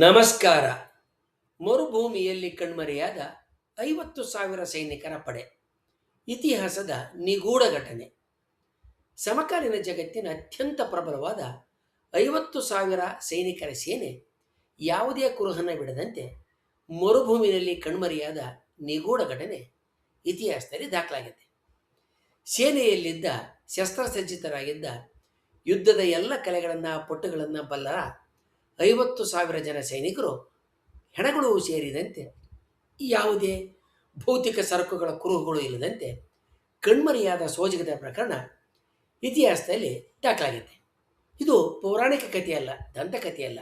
ನಮಸ್ಕಾರ. ಮರುಭೂಮಿಯಲ್ಲಿ ಕಣ್ಮರೆಯಾದ 50,000 ಸೈನಿಕರ ಪಡೆ. ಇತಿಹಾಸದ ನಿಗೂಢ ಘಟನೆ. ಸಮಕಾಲೀನ ಜಗತ್ತಿನ ಅತ್ಯಂತ ಪ್ರಬಲವಾದ 50,000 ಸೈನಿಕರ ಸೇನೆ ಯಾವುದೇ ಕುರುಹನ್ನು ಬಿಡದಂತೆ ಮರುಭೂಮಿಯಲ್ಲಿ ಕಣ್ಮರೆಯಾದ ನಿಗೂಢ ಘಟನೆ ಇತಿಹಾಸದಲ್ಲಿ ದಾಖಲಾಗಿದೆ. ಸೇನೆಯಲ್ಲಿದ್ದ ಶಸ್ತ್ರಸಜ್ಜಿತರಾಗಿದ್ದ ಯುದ್ಧದ ಎಲ್ಲ ಕಲೆಗಳನ್ನು ಪಟ್ಟುಗಳನ್ನು ಬಲ್ಲರ 50,000 ಜನ ಸೈನಿಕರು ಹೆಣಗಳು ಸೇರಿದಂತೆ ಯಾವುದೇ ಭೌತಿಕ ಸರಕುಗಳ ಕುರುಹುಗಳು ಇಲ್ಲದಂತೆ ಕಣ್ಮರೆಯಾದ ಸೋಜಿಗದ ಪ್ರಕರಣ ಇತಿಹಾಸದಲ್ಲಿ ದಾಖಲಾಗಿದೆ. ಇದು ಪೌರಾಣಿಕ ಕಥೆಯಲ್ಲ, ದಂತಕಥೆಯಲ್ಲ.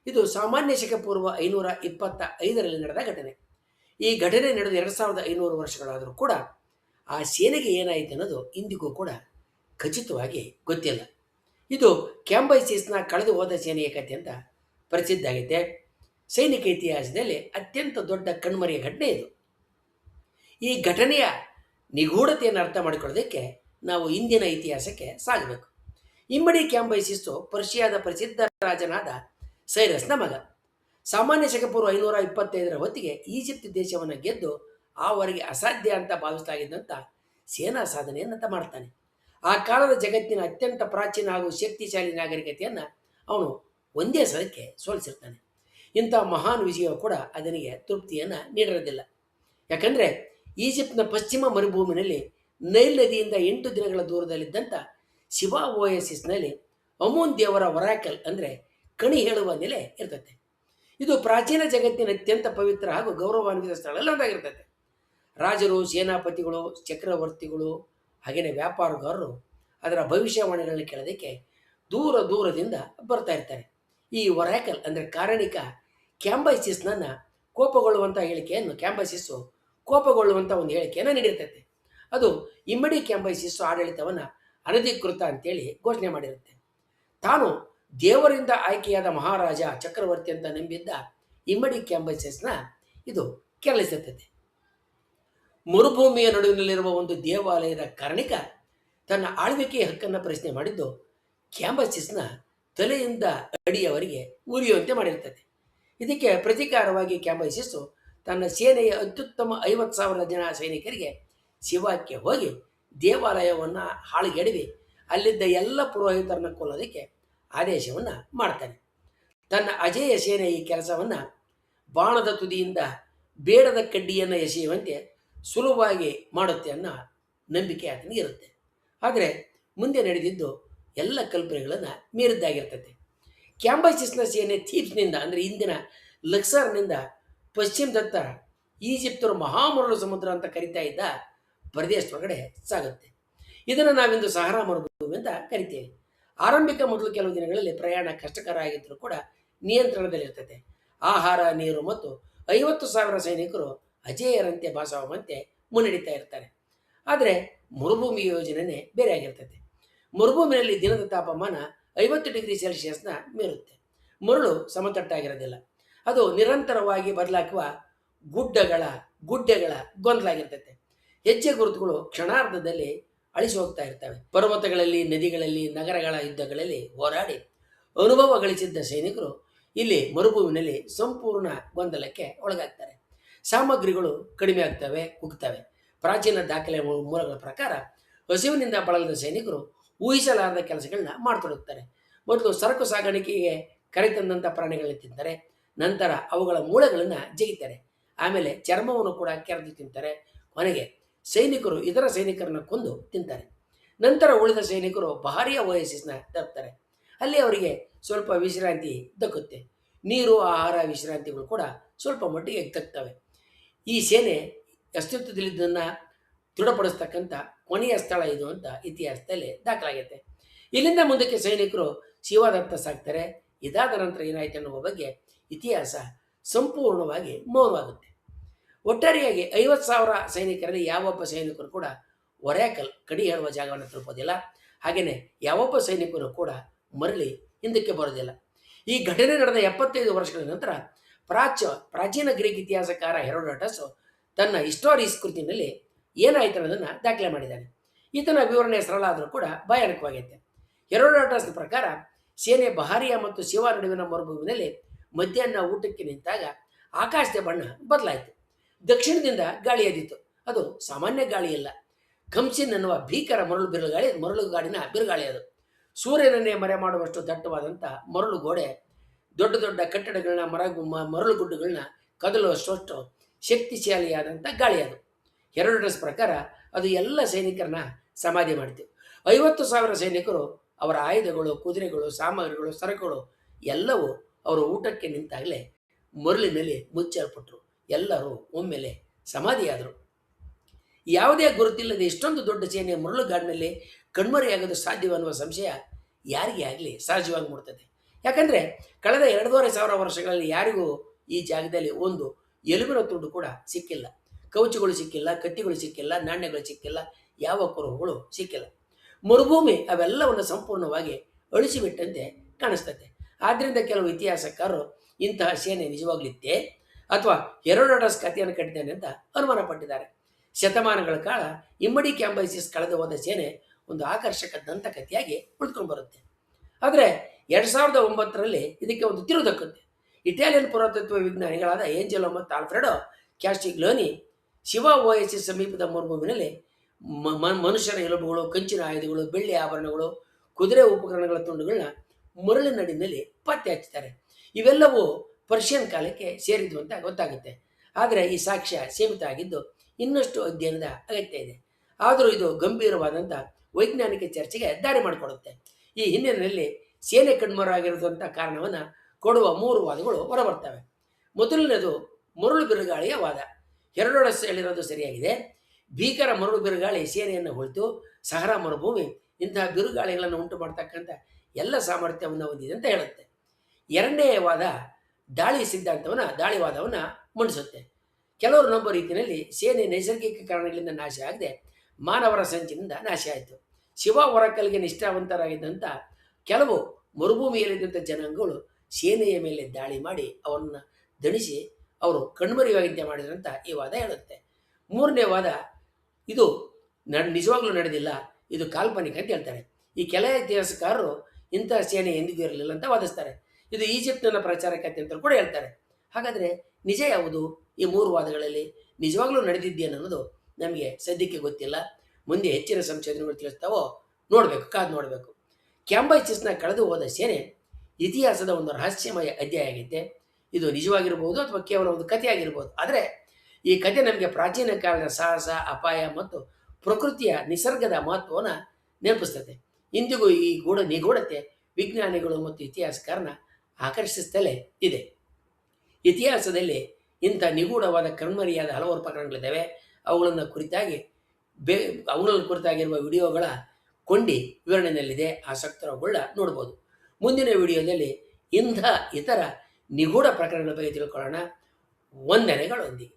ಇದು ಸಾಮಾನ್ಯ ಶಕ ಪೂರ್ವ 525ರಲ್ಲಿ ನಡೆದ ಘಟನೆ. ಈ ಘಟನೆ ನಡೆದು 2500 ವರ್ಷಗಳಾದರೂ ಕೂಡ ಆ ಸೇನೆಗೆ ಏನಾಯಿತು ಅನ್ನೋದು ಇಂದಿಗೂ ಕೂಡ ಖಚಿತವಾಗಿ ಗೊತ್ತಿಲ್ಲ. ಇದು ಕ್ಯಾಂಬೈಸಿಸ್ನ ಕಳೆದು ಹೋದ ಸೇನೆಯ ಕಥೆ ಅಂತ ಪ್ರಸಿದ್ಧ ಆಗೈತೆ. ಸೈನಿಕ ಇತಿಹಾಸದಲ್ಲಿ ಅತ್ಯಂತ ದೊಡ್ಡ ಕಣ್ಮರೆಯ ಘಟನೆ ಇದು. ಈ ಘಟನೆಯ ನಿಗೂಢತೆಯನ್ನು ಅರ್ಥ ಮಾಡಿಕೊಳ್ಳೋದಕ್ಕೆ ನಾವು ಇಂದಿನ ಇತಿಹಾಸಕ್ಕೆ ಸಾಗಬೇಕು. ಇಮ್ಮಡಿ ಕ್ಯಾಂಬೈಸಿಸ್ಸು ಪರ್ಷಿಯಾದ ಪ್ರಸಿದ್ಧ ರಾಜನಾದ ಸೈರಸ್ನ ಮಗ. ಸಾಮಾನ್ಯ ಶಕ ಪೂರ್ವ 525ರ ಹೊತ್ತಿಗೆ ಈಜಿಪ್ಟ್ ದೇಶವನ್ನು ಗೆದ್ದು ಆವರೆಗೆ ಅಸಾಧ್ಯ ಅಂತ ಭಾವಿಸಲಾಗಿದ್ದಂಥ ಸೇನಾ ಸಾಧನೆಯನ್ನು ಮಾಡ್ತಾನೆ. ಆ ಕಾಲದ ಜಗತ್ತಿನ ಅತ್ಯಂತ ಪ್ರಾಚೀನ ಹಾಗೂ ಶಕ್ತಿಶಾಲಿ ನಾಗರಿಕತೆಯನ್ನು ಅವನು ಒಂದೇ ಸಲಕ್ಕೆ ಸೋಲಿಸಿರ್ತಾನೆ. ಇಂಥ ಮಹಾನ್ ವಿಜಯವು ಕೂಡ ಅದನಿಗೆ ತೃಪ್ತಿಯನ್ನು ನೀಡಿರೋದಿಲ್ಲ. ಯಾಕಂದರೆ ಈಜಿಪ್ಟ್ನ ಪಶ್ಚಿಮ ಮರುಭೂಮಿನಲ್ಲಿ ನೈಲ್ ನದಿಯಿಂದ 8 ದಿನಗಳ ದೂರದಲ್ಲಿದ್ದಂಥ ಶಿವಾ ಓಯಸಿಸ್ನಲ್ಲಿ ಅಮೂನ್ ದೇವರ ವರಾಕಲ್ ಅಂದರೆ ಕಣಿ ಹೇಳುವ ನೆಲೆ ಇರ್ತದೆ. ಇದು ಪ್ರಾಚೀನ ಜಗತ್ತಿನ ಅತ್ಯಂತ ಪವಿತ್ರ ಹಾಗೂ ಗೌರವಾನ್ವಿತ ಸ್ಥಳ ಒಂದಾಗಿರ್ತದೆ. ರಾಜರು, ಸೇನಾಪತಿಗಳು, ಚಕ್ರವರ್ತಿಗಳು ಹಾಗೆಯೇ ವ್ಯಾಪಾರಗಾರರು ಅದರ ಭವಿಷ್ಯವಾಣಿಗಳನ್ನ ಕೇಳೋದಕ್ಕೆ ದೂರ ದೂರದಿಂದ ಬರ್ತಾ ಇರ್ತಾರೆ. ಈ ವರಾಕಲ್ ಅಂದರೆ ಕಾರಣಿಕ ಕ್ಯಾಂಬೈಸಿಸ್ನನ್ನು ಕೋಪಗೊಳ್ಳುವಂಥ ಹೇಳಿಕೆಯನ್ನು ಕೋಪಗೊಳ್ಳುವಂಥ ಒಂದು ಹೇಳಿಕೆಯನ್ನು ನೀಡಿರ್ತೈತೆ. ಅದು ಇಮ್ಮಡಿ ಕ್ಯಾಂಬೈಸಿಸ್ ಆಡಳಿತವನ್ನು ಅನಧಿಕೃತ ಅಂತೇಳಿ ಘೋಷಣೆ ಮಾಡಿರುತ್ತೆ. ತಾನು ದೇವರಿಂದ ಆಯ್ಕೆಯಾದ ಮಹಾರಾಜ ಚಕ್ರವರ್ತಿ ಅಂತ ನಂಬಿದ್ದ ಇಮ್ಮಡಿ ಕ್ಯಾಂಬೈಸಿಸ್ನ ಇದು ಕೆರಳಿಸುತ್ತದೆ. ಮರುಭೂಮಿಯ ನಡುವಿನಲ್ಲಿರುವ ಒಂದು ದೇವಾಲಯದ ಕಾರಣಿಕ ತನ್ನ ಆಳ್ವಿಕೆಯ ಹಕ್ಕನ್ನು ಪ್ರಶ್ನೆ ಮಾಡಿದ್ದು ಕ್ಯಾಂಬೈಸಿಸ್ನ ತಲೆಯಿಂದ ಅಡಿಯವರೆಗೆ ಉರಿಯುವಂತೆ ಮಾಡಿರ್ತದೆ. ಇದಕ್ಕೆ ಪ್ರತೀಕಾರವಾಗಿ ಕ್ಯಾಂಬೈಸಿಸ್ಸು ತನ್ನ ಸೇನೆಯ ಅತ್ಯುತ್ತಮ 50,000 ಜನ ಸೈನಿಕರಿಗೆ ಶಿವಾಕ್ಕೆ ಹೋಗಿ ದೇವಾಲಯವನ್ನು ಹಾಳುಗೆಡವಿ ಅಲ್ಲಿದ್ದ ಎಲ್ಲ ಪುರೋಹಿತರನ್ನು ಕೊಲ್ಲೋದಕ್ಕೆ ಆದೇಶವನ್ನು ಮಾಡ್ತಾನೆ. ತನ್ನ ಅಜೇಯ ಸೇನೆ ಈ ಕೆಲಸವನ್ನು ಬಾಣದ ತುದಿಯಿಂದ ಬೇಡದ ಕಡ್ಡಿಯನ್ನು ಎಸೆಯುವಂತೆ ಸುಲಭವಾಗಿ ಮಾಡುತ್ತೆ ಅನ್ನೋ ನಂಬಿಕೆ ಆತನಿಗೆ ಇರುತ್ತೆ. ಆದರೆ ಮುಂದೆ ನಡೆದಿದ್ದು ಎಲ್ಲ ಕಲ್ಪನೆಗಳನ್ನು ಮೀರಿದ್ದಾಗಿರ್ತದೆ. ಕ್ಯಾಂಬೈಸಿಸ್ನ ಸೇನೆ ಥೀಬ್ಸ್ನಿಂದ ಅಂದರೆ ಇಂದಿನ ಲಕ್ಸರ್ನಿಂದ ಪಶ್ಚಿಮದತ್ತ ಈಜಿಪ್ತರು ಮಹಾಮರಳು ಸಮುದ್ರ ಅಂತ ಕರಿತಾ ಇದ್ದ ಪ್ರದೇಶದೊಳಗಡೆ ಸಾಗುತ್ತೆ. ಇದನ್ನು ನಾವಿಂದು ಸಹರಾ ಮರುಭೂಮಿ ಅಂತ ಕರಿತೇವೆ. ಆರಂಭಿಕ ಮೊದಲು ಕೆಲವು ದಿನಗಳಲ್ಲಿ ಪ್ರಯಾಣ ಕಷ್ಟಕರ ಆಗಿದ್ದರೂ ಕೂಡ ನಿಯಂತ್ರಣದಲ್ಲಿರ್ತದೆ. ಆಹಾರ, ನೀರು ಮತ್ತು 50,000 ಸೈನಿಕರು ಅಜೇಯರಂತೆ ಭಾಸವಂತೆ ಮುನ್ನಡೀತಾ ಇರ್ತಾರೆ. ಆದರೆ ಮರುಭೂಮಿ ಯೋಜನೆ ಬೇರೆ ಆಗಿರ್ತದೆ. ಮರುಭೂಮಿಯಲ್ಲಿ ದಿನದ ತಾಪಮಾನ 50 ಡಿಗ್ರಿ ಸೆಲ್ಸಿಯಸ್ನ ಮೀರುತ್ತೆ. ಮರಳು ಸಮತಟ್ಟಾಗಿರೋದಿಲ್ಲ. ಅದು ನಿರಂತರವಾಗಿ ಬದಲಾಗುವ ಗುಡ್ಡೆಗಳ ಗೊಂದಲಾಗಿರ್ತದೆ. ಹೆಜ್ಜೆ ಗುರುತುಗಳು ಕ್ಷಣಾರ್ಧದಲ್ಲಿ ಅಳಿಸಿ ಹೋಗ್ತಾ ಇರ್ತವೆ. ಪರ್ವತಗಳಲ್ಲಿ, ನದಿಗಳಲ್ಲಿ, ನಗರಗಳ ಯುದ್ಧಗಳಲ್ಲಿ ಹೋರಾಡಿ ಅನುಭವ ಗಳಿಸಿದ್ದ ಸೈನಿಕರು ಇಲ್ಲಿ ಮರುಭೂಮಿನಲ್ಲಿ ಸಂಪೂರ್ಣ ಗೊಂದಲಕ್ಕೆ ಒಳಗಾಗ್ತಾರೆ. ಸಾಮಗ್ರಿಗಳು ಕಡಿಮೆ ಆಗ್ತವೆ, ಕುಗ್ತವೆ. ಪ್ರಾಚೀನ ದಾಖಲೆ ಮೂಲಗಳ ಪ್ರಕಾರ ಹಸಿವಿನಿಂದ ಬಳಲದ ಸೈನಿಕರು ಊಹಿಸಲಾರದ ಕೆಲಸಗಳನ್ನ ಮಾಡ್ತೊಡಗ್ತಾರೆ. ಮೊದಲು ಸರಕು ಸಾಗಾಣಿಕೆಗೆ ಕರೆತಂದಂಥ ಪ್ರಾಣಿಗಳನ್ನ ತಿಂತಾರೆ. ನಂತರ ಅವುಗಳ ಮೂಳೆಗಳನ್ನು ಜಗಿತಾರೆ. ಆಮೇಲೆ ಚರ್ಮವನ್ನು ಕೂಡ ಕೆರೆದು ತಿಂತಾರೆ. ಕೊನೆಗೆ ಸೈನಿಕರು ಇತರ ಸೈನಿಕರನ್ನು ಕೊಂದು ತಿಂತಾರೆ. ನಂತರ ಉಳಿದ ಸೈನಿಕರು ಬಹಾರಿಯ ಓಯಸಿಸ್ನ ತಲುಪ್ತಾರೆ. ಅಲ್ಲಿ ಅವರಿಗೆ ಸ್ವಲ್ಪ ವಿಶ್ರಾಂತಿ ದಕ್ಕುತ್ತೆ. ನೀರು, ಆಹಾರ, ವಿಶ್ರಾಂತಿಗಳು ಕೂಡ ಸ್ವಲ್ಪ ಮಟ್ಟಿಗೆ ದಕ್ಕುತ್ತವೆ. ಈ ಸೇನೆ ಅಸ್ತಿತ್ವದಲ್ಲಿದ್ದನ್ನು ದೃಢಪಡಿಸ್ತಕ್ಕಂಥ ಕೊನೆಯ ಸ್ಥಳ ಇದು ಅಂತ ಇತಿಹಾಸದಲ್ಲಿ ದಾಖಲಾಗೈತೆ. ಇಲ್ಲಿಂದ ಮುಂದಕ್ಕೆ ಸೈನಿಕರು ಶಿವಾದತ್ತ ಸಾಕ್ತಾರೆ. ಇದಾದ ನಂತರ ಏನಾಯ್ತು ಅನ್ನುವ ಬಗ್ಗೆ ಇತಿಹಾಸ ಸಂಪೂರ್ಣವಾಗಿ ಮೌನವಾಗುತ್ತೆ. ಒಟ್ಟಾರೆಯಾಗಿ 50,000 ಸೈನಿಕರಲ್ಲಿ ಯಾವೊಬ್ಬ ಸೈನಿಕರು ಕೂಡ ವರಾಕಲ್ ಕಡಿ ಹೇಳುವ ಜಾಗವನ್ನು ತಲುಪೋದಿಲ್ಲ. ಹಾಗೆಯೇ ಯಾವೊಬ್ಬ ಸೈನಿಕರು ಕೂಡ ಮರಳಿ ಹಿಂದಕ್ಕೆ ಬರೋದಿಲ್ಲ. ಈ ಘಟನೆ ನಡೆದ 75 ವರ್ಷಗಳ ನಂತರ ಪ್ರಾಚೀನ ಗ್ರೀಕ್ ಇತಿಹಾಸಕಾರ ಹೆರೋಡೋಟಸ್ ತನ್ನ ಹಿಸ್ಟೋರಿಸ್ ಕೃತಿನಲ್ಲಿ ಏನಾಯ್ತು ಅನ್ನೋದನ್ನು ದಾಖಲೆ ಮಾಡಿದ್ದಾನೆ. ಈತನ ವಿವರಣೆ ಸರಳ ಆದರೂ ಕೂಡ ಭಯಾನಕವಾಗೈತೆ. ಹೆರೋಡೋಟಸ್ನ ಪ್ರಕಾರ ಸೇನೆ ಬಹಾರಿಯಾ ಮತ್ತು ಶಿವಾ ನಡುವಿನ ಮರುಭೂಮಿನಲ್ಲಿ ಮಧ್ಯಾಹ್ನ ಊಟಕ್ಕೆ ನಿಂತಾಗ ಆಕಾಶದ ಬಣ್ಣ ಬದಲಾಯಿತು. ದಕ್ಷಿಣದಿಂದ ಗಾಳಿ ಎದ್ದಿತು. ಅದು ಸಾಮಾನ್ಯ ಗಾಳಿಯಲ್ಲ, ಕಂಸಿನ್ ಅನ್ನುವ ಭೀಕರ ಮರಳುಗಾಡಿನ ಬಿರುಗಾಳಿ ಅದು. ಸೂರ್ಯನನ್ನೇ ಮರೆ ಮಾಡುವಷ್ಟು ದಟ್ಟವಾದಂಥ ಮರಳು ಗೋಡೆ ದೊಡ್ಡ ದೊಡ್ಡ ಕಟ್ಟಡಗಳನ್ನ ಮರಳು ಗುಡ್ಡುಗಳನ್ನ ಕದಲುವಷ್ಟು ಶಕ್ತಿಶಾಲಿಯಾದಂಥ ಗಾಳಿ ಅದು. ಹೆರೋಡಸ್ ಪ್ರಕಾರ ಅದು ಎಲ್ಲ ಸೈನಿಕರನ್ನ ಸಮಾಧಿ ಮಾಡಿತು. 50,000 ಸೈನಿಕರು, ಅವರ ಆಯುಧಗಳು, ಕುದುರೆಗಳು, ಸಾಮಗ್ರಿಗಳು, ಸರಕುಗಳು ಎಲ್ಲವೂ ಅವರು ಊಟಕ್ಕೆ ನಿಂತಾಗಲೇ ಮರಳಿನಲ್ಲಿ ಮುಚ್ಚಲ್ಪಟ್ಟರು. ಎಲ್ಲರೂ ಒಮ್ಮೆಲೆ ಸಮಾಧಿಯಾದರು. ಯಾವುದೇ ಗುರುತಿಲ್ಲದೆ ಇಷ್ಟೊಂದು ದೊಡ್ಡ ಸೇನೆ ಮರಳುಗಾಡಿನಲ್ಲಿ ಕಣ್ಮರೆಯಾಗೋದು ಸಾಧ್ಯವೆನ್ನುವ ಸಂಶಯ ಯಾರಿಗೇ ಆಗಲಿ ಸಹಜವಾಗಿ ಮೂಡ್ತದೆ. ಯಾಕಂದರೆ ಕಳೆದ 2,500 ವರ್ಷಗಳಲ್ಲಿ ಯಾರಿಗೂ ಈ ಜಾಗದಲ್ಲಿ ಒಂದು ಎಲುಬಿನ ತುಂಡು ಕೂಡ ಸಿಕ್ಕಿಲ್ಲ. ಕವಚಗಳು ಸಿಕ್ಕಿಲ್ಲ, ಕತ್ತಿಗಳು ಸಿಕ್ಕಿಲ್ಲ, ನಾಣ್ಯಗಳು ಸಿಕ್ಕಿಲ್ಲ, ಯಾವ ಕುರುಹುಗಳು ಸಿಕ್ಕಿಲ್ಲ. ಮರುಭೂಮಿ ಅವೆಲ್ಲವನ್ನು ಸಂಪೂರ್ಣವಾಗಿ ಅಳಿಸಿಬಿಟ್ಟಂತೆ ಕಾಣಿಸ್ತದೆ. ಆದ್ದರಿಂದ ಕೆಲವು ಇತಿಹಾಸಕಾರರು ಇಂತಹ ಸೇನೆ ನಿಜವಾಗ್ಲಿತ್ತೆ ಅಥವಾ ಹೆರೋಡೋಟಸ್ ಕಥೆಯನ್ನು ಕಟ್ಟಿದ್ದಾನೆ ಅಂತ ಅನುಮಾನ ಪಟ್ಟಿದ್ದಾರೆ. ಶತಮಾನಗಳ ಕಾಲ ಇಮ್ಮಡಿ ಕ್ಯಾಂಬೈಸಿಸ್ ಕಳೆದು ಹೋದ ಸೇನೆ ಒಂದು ಆಕರ್ಷಕ ದಂತಕಥೆಯಾಗಿ ಉಳಿದುಕೊಂಡು ಬರುತ್ತೆ. ಆದರೆ 2009ರಲ್ಲಿ ಇದಕ್ಕೆ ಒಂದು ತಿರುವು ದಕ್ಕುತ್ತೆ. ಇಟಾಲಿಯನ್ ಪುರಾತತ್ವ ವಿಜ್ಞಾನಿಗಳಾದ ಏಂಜೆಲೋ ಮತ್ತು ಆಲ್ಫ್ರೆಡೋ ಕ್ಯಾಸ್ಟಿಗ್ಲೋನಿ ಶಿವ ಓಯಸಿಸ್ ಸಮೀಪದ ಮರುಭೂಮಿನಲ್ಲಿ ಮನುಷ್ಯರ ಎಲುಬುಗಳು, ಕಂಚಿನ ಆಯುಧಗಳು, ಬೆಳ್ಳಿ ಆಭರಣಗಳು, ಕುದುರೆ ಉಪಕರಣಗಳ ತುಂಡುಗಳನ್ನ ಮರಳಿನಡಿನಲ್ಲಿ ಪತ್ತೆ ಹಚ್ಚುತ್ತಾರೆ. ಇವೆಲ್ಲವೂ ಪರ್ಷಿಯನ್ ಕಾಲಕ್ಕೆ ಸೇರಿದ್ವು ಅಂತ ಗೊತ್ತಾಗುತ್ತೆ. ಆದರೆ ಈ ಸಾಕ್ಷ್ಯ ಸೀಮಿತ ಆಗಿದ್ದು ಇನ್ನಷ್ಟು ಅಧ್ಯಯನದ ಅಗತ್ಯ ಇದೆ. ಆದರೂ ಇದು ಗಂಭೀರವಾದಂಥ ವೈಜ್ಞಾನಿಕ ಚರ್ಚೆಗೆ ದಾರಿ ಮಾಡಿಕೊಡುತ್ತೆ. ಈ ಹಿನ್ನೆಲೆಯಲ್ಲಿ ಸೇನೆ ಕಣ್ಮರೆಯಾಗಿರುವಂಥ ಕಾರಣವನ್ನು ಕೊಡುವ 3 ವಾದಗಳು ಹೊರಬರ್ತವೆ. ಮೊದಲನೇದು ಮರಳು ಬಿರುಗಾಳಿಯ ವಾದ. ಹೆರೋಡೋಟಸ್ ಹೇಳಿರೋದು ಸರಿಯಾಗಿದೆ. ಭೀಕರ ಮರಳು ಬಿರುಗಾಳಿ ಸೇನೆಯನ್ನು ಹೊಳಿತು. ಸಹರಾ ಮರುಭೂಮಿ ಇಂತಹ ಬಿರುಗಾಳಿಗಳನ್ನು ಉಂಟು ಮಾಡ್ತಕ್ಕಂಥ ಎಲ್ಲ ಸಾಮರ್ಥ್ಯವನ್ನು ಹೊಂದಿದೆ ಅಂತ ಹೇಳುತ್ತೆ. ಎರಡನೇ ವಾದ ದಾಳಿವಾದವನ್ನು ಮಂಡಿಸುತ್ತೆ. ಕೆಲವರು ನಂಬೋ ರೀತಿಯಲ್ಲಿ ಸೇನೆ ನೈಸರ್ಗಿಕ ಕಾರಣಗಳಿಂದ ನಾಶ ಆಗದೆ ಮಾನವರ ಸಂಚಿನಿಂದ ನಾಶ ಆಯಿತು. ಶಿವ ಒರಕಲ್ಗೆ ನಿಷ್ಠಾವಂತರಾಗಿದ್ದಂಥ ಕೆಲವು ಮರುಭೂಮಿಯಲ್ಲಿದ್ದಂಥ ಜನಾಂಗಗಳು ಸೇನೆಯ ಮೇಲೆ ದಾಳಿ ಮಾಡಿ ಅವರನ್ನು ದಣಿಸಿ ಅವರು ಕಣ್ಮರೆಯಾಗಿದ್ದೆ ಮಾಡಿದ್ರಂತ ಈ ವಾದ ಹೇಳುತ್ತೆ. ಮೂರನೇ ವಾದ, ಇದು ನಿಜವಾಗ್ಲೂ ನಡೆದಿಲ್ಲ, ಇದು ಕಾಲ್ಪನಿಕ ಅಂತ ಹೇಳ್ತಾರೆ. ಈ ಕೆಲ ಇತಿಹಾಸಕಾರರು ಇಂತಹ ಸೇನೆ ಎಂದಿಗೂ ಇರಲಿಲ್ಲ ಅಂತ ವಾದಿಸ್ತಾರೆ. ಇದು ಈಜಿಪ್ಟಿನ ಪ್ರಚಾರ ಕಥೆ ಅಂತ ಕೂಡ ಹೇಳ್ತಾರೆ. ಹಾಗಾದರೆ ನಿಜ ಯಾವುದು? ಈ 3 ವಾದಗಳಲ್ಲಿ ನಿಜವಾಗ್ಲೂ ನಡೆದಿದ್ದೆ ಅನ್ನೋದು ನಮಗೆ ಸದ್ಯಕ್ಕೆ ಗೊತ್ತಿಲ್ಲ. ಮುಂದೆ ಹೆಚ್ಚಿನ ಸಂಶೋಧನೆಗಳು ತಿಳಿಸ್ತಾವೋ ಕಾದು ನೋಡಬೇಕು. ಕ್ಯಾಂಬೈಸಿಸ್ನ ಕಳೆದು ಹೋದ ಸೇನೆ ಇತಿಹಾಸದ ಒಂದು ರಹಸ್ಯಮಯ ಅಧ್ಯಾಯ ಆಗೈತೆ. ಇದು ನಿಜವಾಗಿರ್ಬೋದು ಅಥವಾ ಕೇವಲ ಒಂದು ಕಥೆಯಾಗಿರ್ಬೋದು. ಆದರೆ ಈ ಕಥೆ ನಮಗೆ ಪ್ರಾಚೀನ ಕಾಲದ ಸಾಹಸ, ಅಪಾಯ ಮತ್ತು ಪ್ರಕೃತಿಯ ನಿಸರ್ಗದ ಮಹತ್ವವನ್ನು ನೆನಪಿಸ್ತದೆ. ಇಂದಿಗೂ ಈ ನಿಗೂಢತೆ ವಿಜ್ಞಾನಿಗಳು ಮತ್ತು ಇತಿಹಾಸಕಾರನ ಆಕರ್ಷಿಸುತ್ತಲೇ ಇದೆ. ಇತಿಹಾಸದಲ್ಲಿ ಇಂಥ ನಿಗೂಢವಾದ ಕಣ್ಮರೆಯಾದ ಹಲವಾರು ಪ್ರಕರಣಗಳಿದ್ದಾವೆ. ಅವುಗಳನ್ನು ಕುರಿತಾಗಿರುವ ವಿಡಿಯೋಗಳ ಕೊಂಡಿ ವಿವರಣೆಯಲ್ಲಿದೆ. ಆಸಕ್ತರುಗಳ ನೋಡ್ಬೋದು. ಮುಂದಿನ ವಿಡಿಯೋದಲ್ಲಿ ಇಂಥ ಇತರ ನಿಗೂಢ ಪ್ರಕರಣಗಳ ಬಗ್ಗೆ ತಿಳ್ಕೊಳ್ಳೋಣ. ವಂದನೆಗಳೊಂದಿಗೆ.